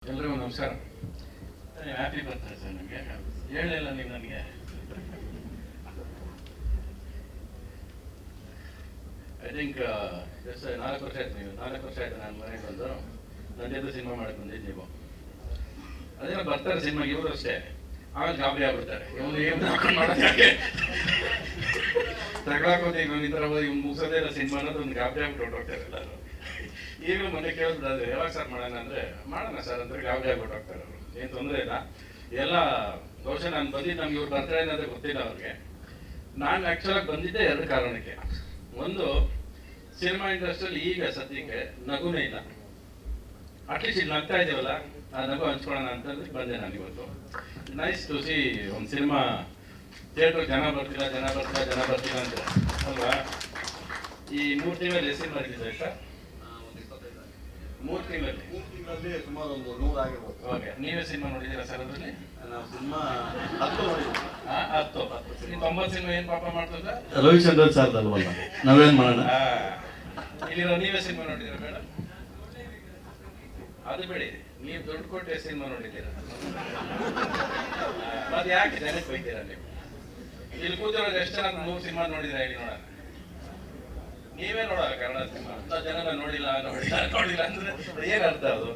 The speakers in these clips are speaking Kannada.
ಎಲ್ರಿಗೂ ನಮಸ್ಕಾರ. ಹ್ಯಾಪಿ ಬರ್ತಾರೆ ಸರ್. ನನಗೆ ಹೇಳಲಿಲ್ಲ ನೀವು ನನಗೆ. ಐ ಥಿಂಕ್ ಎಷ್ಟು 4 ವರ್ಷ ಆಯ್ತು. ನೀವು 4 ವರ್ಷ ಆಯ್ತು ನಾನು ಮನೆಗೆ ಬಂದು ನನ್ನ ಜೊತೆ ಸಿನಿಮಾ ಮಾಡಕ್ಕೆ ಬಂದಿದ್ದು ನೀವು. ಅದೇನೋ ಬರ್ತಾರೆ ಸಿನಿಮಾಗೆ ಇವರು ಅಷ್ಟೇ. ಆಮೇಲೆ ಗಾಬರಿ ಆಗ್ಬಿಡ್ತಾರೆ. ಇವನು ಏನು ಮಾಡೋದು ಯಾಕೆ ತಗೊಳಕೋದು ಇವನು ಈ ಥರ ಹೋಗಿ ಇವ್ನು ಮುಗಿಸೋದೇ ಇಲ್ಲ ಸಿನಿಮಾ ಅನ್ನೋದು ಒಂದು ಗಾಬರಿ ಆಗ್ಬಿಟ್ಟು ಹೊರಟೋಗ್ತಾರೆ ಎಲ್ಲರೂ. ಈಗಲೂ ಮನೆ ಕೇಳಿದ್ರೆ ಯಾವಾಗ ಸರ್ ಮಾಡೋಣ ಅಂದರೆ ಮಾಡೋಣ ಸರ್ ಅಂತ ಗಾಬರಿ ಆಗ್ಬಿಟ್ಟು ಹೋಗ್ತಾರೆ ಅವರು. ಏನು ತೊಂದರೆ ಇಲ್ಲ. ಎಲ್ಲ ಬಹುಶಃ ನಾನು ಬಂದಿದ್ದು ನಮ್ಗೆ ಇವ್ರು ಬರ್ತಾರೆ ಅನ್ನೋದೇ ಗೊತ್ತಿಲ್ಲ ಅವ್ರಿಗೆ. ನಾನು ಆ್ಯಕ್ಚುಲಾಗಿ ಬಂದಿದ್ದೆ 2 ಕಾರಣಕ್ಕೆ. ಒಂದು, ಸಿನಿಮಾ ಇಂಡಸ್ಟ್ರಿಯಲ್ಲಿ ಈಗ ಸದ್ಯಕ್ಕೆ ನಗುನೇ ಇಲ್ಲ. ಅಟ್ಲೀಸ್ಟ್ ಇಲ್ಲಿ ನಗ್ತಾ ಇದ್ದೀವಲ್ಲ, ಆ ನಗು ಹಂಚ್ಕೊಳ್ಳೋಣ ಅಂತಂದ್ರೆ ಬಂದೆ ನಾನು ಇವತ್ತು. ನೈಸ್ ಟು ಸಿ ಒಂದು ಸಿನಿಮಾ ಥಿಯೇಟ್ರ್ ಜನ ಬರ್ತಿಲ್ಲ ಅಂತ ಅಲ್ವಾ. ಈ 3 ತಿಂಗಳಲ್ಲಿ ಎಷ್ಟು ಸಿನಿಮಾ ಇದ್ದಿದೆ ಸರ್? 3 ತಿಂಗಳಲ್ಲಿ ಸುಮಾರು ಒಂದು 100 ಆಗಿರ್ಬೋದು. ಓಕೆ, ನೀವೇ ಸಿನಿಮಾ ನೋಡಿದ್ದೀರಾ ಸರ್? ಅದರಲ್ಲಿ ನಾವು ಸಿನಿಮಾ 10 ನೋಡಿದ್ವಿ. 10 90 ಸಿನಿಮಾ ಏನು ಪಾಪ ಮಾಡ್ತದ? ರವಿಚಂದ್ರನ್ ಸರ್ ಅಲ್ವಲ್ಲ, ನಾವೇನ್ ಮಾಡೋಣ. ಇಲ್ಲಿರೋ ನೀವೇ ಸಿನಿಮಾ ನೋಡಿದ್ದೀರಾ ಮೇಡಮ್? ಅದು ಬೇಡಿ, ನೀವು ದುಡ್ಡು ಕೊಟ್ಟೆ ಸಿನಿಮಾ ನೋಡಿದ್ದೀರಾ? ಮತ್ತೆ ಯಾಕೆ ಜನಕ್ಕೆ ಬೈತೀರಾ ನೀವು? ಇಲ್ಲಿ ಕೂತಿರೋದು ಎಷ್ಟು ಜನ 3 ಸಿನಿಮಾ ನೋಡಿದ್ದೀರಾ ಹೇಳಿ ನೋಡೋಣ. ನೀವೇ ನೋಡೋಲ್ಲ ಕನ್ನಡ ಸಿನಿಮಾ. ಜನ ನೋಡಿಲ್ಲ ಅಂದ್ರೆ ಏನ್ ಅರ್ಥ? ಅದು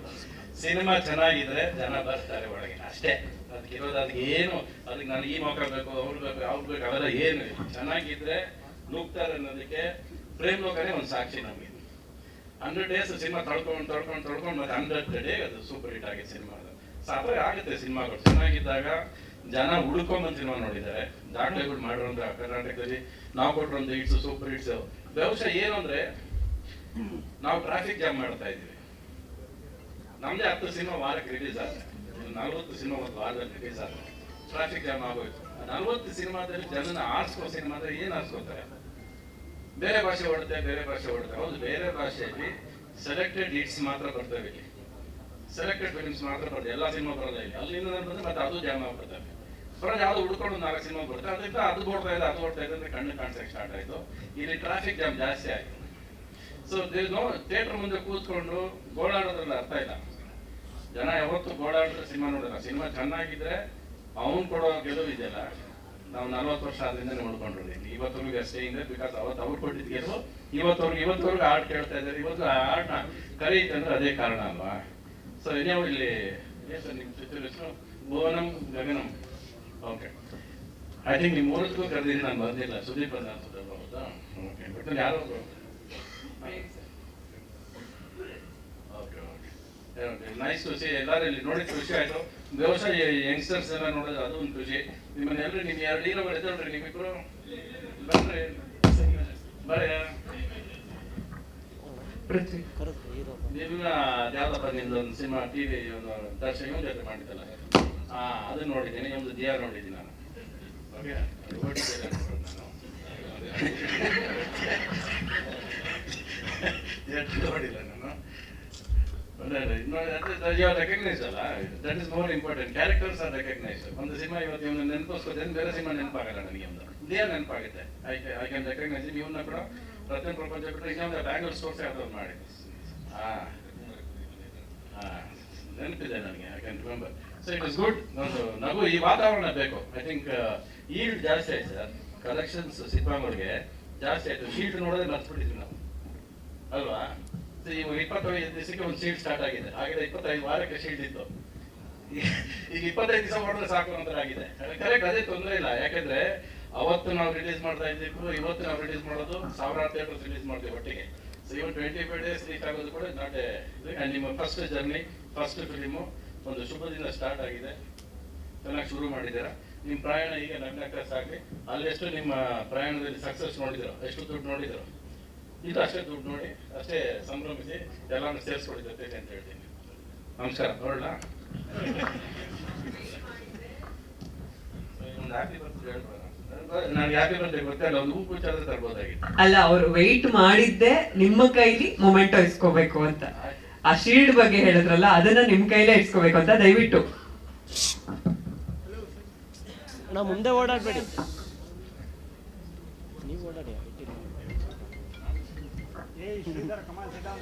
ಸಿನಿಮಾ ಚೆನ್ನಾಗಿದ್ರೆ ಜನ ಬರ್ತಾರೆ ಒಳಗೆ ಅಷ್ಟೇ. ಅದಕ್ಕಿರೋದು ಅದಕ್ಕೆ ಏನು, ಅದಕ್ಕೆ ನನಗೆ ಈ ಮೌಕ ಬೇಕು, ಅವ್ರು ಬೇಕು ಅವೆಲ್ಲ ಏನು. ಚೆನ್ನಾಗಿದ್ರೆ ನುಗ್ತಾರೆ ಅನ್ನೋದಕ್ಕೆ ಪ್ರೇಮ್ ಲೋಕನೇ ಒಂದು ಸಾಕ್ಷಿ ನಮಗೆ. 100 ಡೇಸ್ ಸಿನಿಮಾ ತಳ್ಕೊಂಡು ಮತ್ತೆ 100th ಡೇ ಅದು ಸೂಪರ್ ಹಿಟ್ ಆಗಿದೆ ಸಿನಿಮಾ. ಅದು ಸಾಫ್ರೆ ಆಗುತ್ತೆ ಸಿನಿಮಾಗಳು ಚೆನ್ನಾಗಿದ್ದಾಗ. ಜನ ಹುಡ್ಕೊಂಬಂದು ಸಿನಿಮಾ ನೋಡಿದ್ದಾರೆ. ದಾಖಲೆಗಳು ಮಾಡಿರೋಂಥ ಕರ್ನಾಟಕದಲ್ಲಿ ನಾವು ಕೊಟ್ಟಿರೋಂಥ ಹಿಟ್ಸ್, ಸೂಪರ್ ಹಿಟ್ಸ್. ಬಹುಶಃ ಏನು ಅಂದ್ರೆ, ನಾವು ಟ್ರಾಫಿಕ್ ಜಾಮ್ ಮಾಡ್ತಾ ಇದ್ದೀವಿ. ನಮ್ದೇ 10 ಸಿನಿಮಾ ವಾರಕ್ಕೆ ರಿಲೀಸ್ ಆಗುತ್ತೆ, 40 ಸಿನಿಮಾ ಒಂದು ವಾರದಲ್ಲಿ ರಿಲೀಸ್ ಆಗುತ್ತೆ. ಟ್ರಾಫಿಕ್ ಜಾಮ್ ಆಗೋಯ್ತು. 40 ಸಿನಿಮಾದಲ್ಲಿ ಜನನ ಆರಿಸ್ಕೋ ಸಿನಿಮಾ ಅಂದ್ರೆ ಏನು ಆರಿಸ್ಕೋತಾರೆ? ಬೇರೆ ಭಾಷೆ ಓಡುತ್ತೆ. ಹೌದು, ಬೇರೆ ಭಾಷೆಯಲ್ಲಿ ಸೆಲೆಕ್ಟೆಡ್ ಹಿಟ್ಸ್ ಮಾತ್ರ ಬರ್ತವೆ. ಇಲ್ಲಿ ಸೆಲೆಕ್ಟೆಡ್ ಫಿಲ್ಮ್ಸ್ ಮಾತ್ರ ಬರ್ತದೆ. ಎಲ್ಲ ಸಿನಿಮಾ ಬರೋಲ್ಲ ಇಲ್ಲಿ. ಅಲ್ಲಿಂದ ಬಂದ್ರೆ ಮತ್ತೆ ಅದು ಜಾಮ್ ಆಗ್ಬಿಡ್ತವೆ. ಬರೋದು ಯಾವ್ದು ಹುಡ್ಕೊಂಡು 4 ಸಿನಿಮಾ ಬರುತ್ತೆ. ಅದರಿಂದ ಅದು ಓಡ್ತಾ ಇದೆ ಅಂತ ಕಣ್ಣು ಕಾಣಿಸಕ್ಕೆ ಸ್ಟಾರ್ಟ್ ಆಯ್ತು. ಇಲ್ಲಿ ಟ್ರಾಫಿಕ್ ಜಾಮ್ ಜಾಸ್ತಿ ಆಯ್ತು. ಸೊ ಥಿಯೇಟರ್ ಮುಂದೆ ಕೂತ್ಕೊಂಡು ಗೋಳಾಡೋದ್ರಲ್ಲಿ ಅರ್ಥ ಇಲ್ಲ. ಜನ ಯಾವತ್ತು ಗೋಳಾಡಿದ್ರೆ ಸಿನಿಮಾ ನೋಡಲ್ಲ. ಸಿನಿಮಾ ಚೆನ್ನಾಗಿದ್ರೆ ಅವ್ನು ಕೊಡೋ ಗೆಲುವು ಇದೆಯಲ್ಲ. ನಾವು 40 ವರ್ಷ ಆದ್ರಿಂದ ನೋಡ್ಕೊಂಡಿದ್ದೀವಿ. ಇವತ್ತವರೆಗೂ ಅಷ್ಟೇ ಇದೆ. ಬಿಕಾಸ್ ಅವತ್ತು ಅವ್ರು ಕೊಟ್ಟಿದ್ದು ಗೆಲುವು ಇವತ್ತವರೆಗೂ ಹಾಡು ಕೇಳ್ತಾ ಇದ್ದಾರೆ. ಇವತ್ತು ಆ ಹಾಡನ್ನ ಕರೀತಂದ್ರೆ ಅದೇ ಕಾರಣ ಅಲ್ವಾ. ಸೊ ಏನೇ ಇಲ್ಲಿ ಏನು ಸರ್ ನಿಮ್ಮ ಚಿತ್ರ ಹೆಸರು? Bhuvanam Gaganam. Okay, I think ನೀವು 3ಕ್ಕೂ ಕರೆದಿದ್ದೀನಿ, ನಾನು ಬಂದಿಲ್ಲ. ಸುದೀಪ್ ಬಂದ ಅನ್ಸುತ್ತೆ ಹೌದಾ? ಓಕೆ, ಬಟ್ ಯಾರು? Okay, nice to see. ಎಲ್ಲರೂ ಇಲ್ಲಿ ನೋಡಿ ಖುಷಿ ಆಯಿತು. ಬಹುಶಃ ಯಂಗ್ಸ್ಟರ್ಸ್ ಎಲ್ಲ ನೋಡೋದು ಅದು ಒಂದು ಖುಷಿ. ನಿಮ್ಮನ್ನೆಲ್ಲರೂ ನಿಮ್ಮ 2 ಹೀರೋಗಳು ಎದ್ದೋಳ್ರಿ, ನಿಮ್ಮಿಬ್ಬರು ಬರ್ರಿ ನಿನ್ನ ಯಾವ್ದಪ್ಪ ನಿಮ್ದೊಂದು ಸಿನಿಮಾ ಟಿವಿ ಒಂದು ದರ್ಶನ ಇವನ್ ಜೊತೆ ಮಾಡಿದ್ದಲ್ಲ, ಅದನ್ನ ನೋಡಿದ್ದೀನಿ. ಒಂದು ದಿಯಾ ನೋಡಿದ್ದೀನಿ ನಾನು. ಓಕೆ, ನಾನು ನೋಡಿಲ್ಲ ನಾನು. ರೆಕಗ್ನೈಸ್ ಅಲ್ಲ, that is more important. Characters are recognise. ಒಂದು ಸಿನಿಮಾ ಇವತ್ತು ಇವನ್ನ ನೆನಪಿಸ್ಕೋತೀನಿ, ಬೇರೆ ಸಿನಿಮಾ ನೆನಪಾಗಲ್ಲ ನನಗೆ. ಒಂದು ದಿಯಾ ನೆನಪಾಗುತ್ತೆ. I can recognise. ಇವನ್ನ ಕೂಡ ಪ್ರತಿಯೊಂದು ಪ್ರಪಂಚ ಬಿಟ್ಟರೆ ಇನ್ನೊಂದು ಬ್ಯಾಂಗ್ಳೂರ್ ಸ್ಟೋರ್ಸ್ ಯಾವ್ದು ಮಾಡಿ ನೆನಪಿದೆ ನನಗೆ. I can remember. So it is good. ಒಂದು ನಗು, ಈ ವಾತಾವರಣ ಬೇಕು. ಐ ಥಿಂಕ್ ಈಲ್ಡ್ ಜಾಸ್ತಿ ಆಯ್ತು ಸರ್. ಕಲೆಕ್ಷನ್ಸ್ ಸಿನಿಮಾಗಳಿಗೆ ಜಾಸ್ತಿ ಆಯ್ತು. ಶೀಲ್ಡ್ ನೋಡೋದೇ ಮರ್ತ್ಬಿಟ್ಟಿದ್ವಿ ನಾವು ಅಲ್ವಾ. ಈಗ 25 ದಿವಸಕ್ಕೆ ಒಂದು ಶೀಲ್ಡ್ ಸ್ಟಾರ್ಟ್ ಆಗಿದೆ. ಹಾಗೆ 25 ವಾರಕ್ಕೆ ಶೀಲ್ಡ್ ಇತ್ತು. ಈಗ 25 ದಿವಸ ಮಾಡಿದ್ರೆ ಸಾಕು ಅಂತ ಆಗಿದೆ. ಕರೆಕ್ಟ್, ಅದೇ ತೊಂದರೆ ಇಲ್ಲ. ಯಾಕಂದ್ರೆ ಅವತ್ತು ನಾವು ರಿಲೀಸ್ ಮಾಡ್ತಾ ಇದ್ದೀವಿ, ಇವತ್ತು ನಾವು ರಿಲೀಸ್ ಮಾಡೋದು 1000 ಥಿಯೇಟರ್ಸ್ ರಿಲೀಸ್ ಮಾಡ್ತೀವಿ ಒಟ್ಟಿಗೆ. ಸೊ ಇವನ್ 25 ಡೇಸ್ ರೀಚ್ ಆಗೋದು ಕೂಡ ನಾಟ್ ಎ. ನಿಮ್ಮ ಫಸ್ಟ್ ಜರ್ನಿ, ಫಸ್ಟ್ ಫಿಲಿಮು ಒಂದು ಶುಭದಿಂದ ಸ್ಟಾರ್ಟ್ ಆಗಿದೆ. ಚೆನ್ನಾಗಿ ಶುರು ಮಾಡಿದ್ದೀರಾ. ನಿಮ್ಮ ಪ್ರಯಾಣ ಈಗ ನಗ್ನಗ್ತಾ ಸಾಕಿ. ಅಲ್ಲಿ ಎಷ್ಟು ನಿಮ್ಮ ಪ್ರಯಾಣದಲ್ಲಿ ಸಕ್ಸಸ್ ನೋಡಿದ್ರು, ಎಷ್ಟು ದುಡ್ಡು ನೋಡಿದ್ರು, ಇದು ಅಷ್ಟೇ ದುಡ್ಡು ನೋಡಿ ಅಷ್ಟೇ ಸಂಭ್ರಮಿಸಿ ಎಲ್ಲಾನು ಸೇರಿಸ್ಕೊಳ್ಳಿ ಜೊತೆಗೆ ಅಂತ ಹೇಳ್ತೀನಿ. ನಮಸ್ಕಾರ. ಹೊರಡ ಒಂದು ಹ್ಯಾಪಿ ಬರ್ತ್ಡೇ ಹೇಳ್ಬೋದ? ನನಗೆ ಹ್ಯಾಪಿ ಬರ್ತ್ಡೇ ಗೊತ್ತಿಲ್ಲ. ಒಂದು ಹೂ ಚಾರ್ಜ್ ತರ್ಬೋದಾಗಿತ್ತು. ಅಲ್ಲ, ಅವರು ವೆಯ್ಟ್ ಮಾಡಿದ್ದೆ ನಿಮ್ಮ ಕೈಲಿ ಮೊಮೆಂಟೋ ಇಸ್ಕೋಬೇಕು ಅಂತ. ಆ ಶೀಲ್ಡ್ ಬಗ್ಗೆ ಹೇಳಿದ್ರಲ್ಲ, ಅದನ್ನ ನಿಮ್ ಕೈಲೇ ಇಸ್ಕೋಬೇಕು ಅಂತ ದಯವಿಟ್ಟು. ಮುಂದೆ ಓಡಾಡ್ಬೇಡಿ, ನೀವು ಓಡಾಡಿ. Hey, Sridhar, come on, sit down.